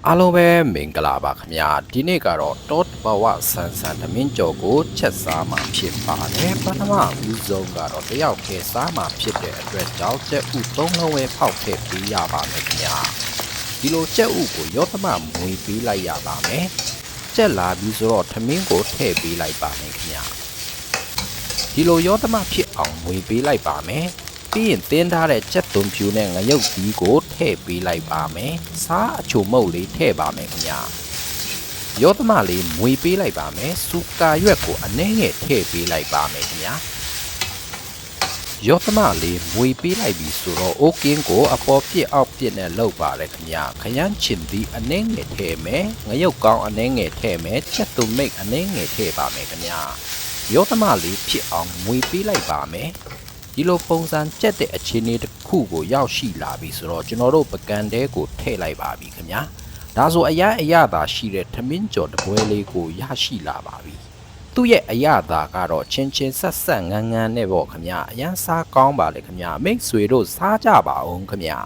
အားလုံးပဲမင်္ဂလာပါခင်ဗျာဒီနေ့ကတော့တောတဘဝဆန်းဆန်းသမင်းကြော်ကိုချက်စားမှာဖြစ်ပါတယ်ပထမဦးဆုံးကတော့တယောက်ခဲစားမှာဖြစ်တဲ့အတွက်ကြောင့်ကြက်ဥ၃လုံးဝဲဖောက်ထည့်ပေးရပါမယ်ခင်ဗျာဒီလိုကြက်ဥကိုရောသမမွေပေးလိုက်ရပါမယ်ကြက်လာပြီးဆိုတော့သမင်းကိုထည့်ပေးလိုက်ပါမယ်ခင်ဗျာဒီလိုရောသမဖြစ်အောင်မွေပေးလိုက်ပါမယ်ပြီးရင်တင်းထားတဲ့ကြက်သွန်ဖြူနဲ့ငရုတ်သီးကိုထည့်ပေးလိုက်ပါမယ်။စားအချိုမုတ်လေးထည့်ပါမယ်ခင်ဗျာ။ရောသမလေးမွေပေးလိုက်ပါမယ်။စူကာရွက်ကိုအနည်းငယ်ထည့်ပေးလိုက်ပါမယ်ခင်ဗျာ။ရောသမလေးမွေပေးလိုက်ပြီဆိုတော့အိုးကင်းကိုအပေါ်ပြစ်အောက်ပြစ်နဲ့လုပ်ပါရခင်ဗျာ။ခရမ်းချင်သီးအနည်းငယ်ထည့်မယ်။ငရုတ်ကောင်းအနည်းငယ်ထည့်မယ်။ကြက်သွန်မိတ်အနည်းငယ်ထည့်ပါမယ်ခင်ဗျာ။ရောသမလေးဖြစ်အောင်မွေပေးလိုက်ပါမယ်။ဒီလိုပုံစံကြက်တဲ့အခြေအနေတစ်ခုကိုရောက်ရှိလာပြီဆိုတော့ကျွန်တော်တို့ပကံတဲကိုထည့်လိုက်ပါပြီခင်ဗျာဒါဆိုအရသာရှိတဲ့ထမင်းကြော်တပွဲလေးကိုရရှိလာပါပြီသူ့ရဲ့အရသာကတော့ချင်းချင်းဆက်ဆက်ငန်းငန်းနဲ့ပေါ့ခင်ဗျာအရန်စားကောင်းပါလေခင်ဗျာမိတ်ဆွေတို့စားကြပါအောင်ခင်ဗျာ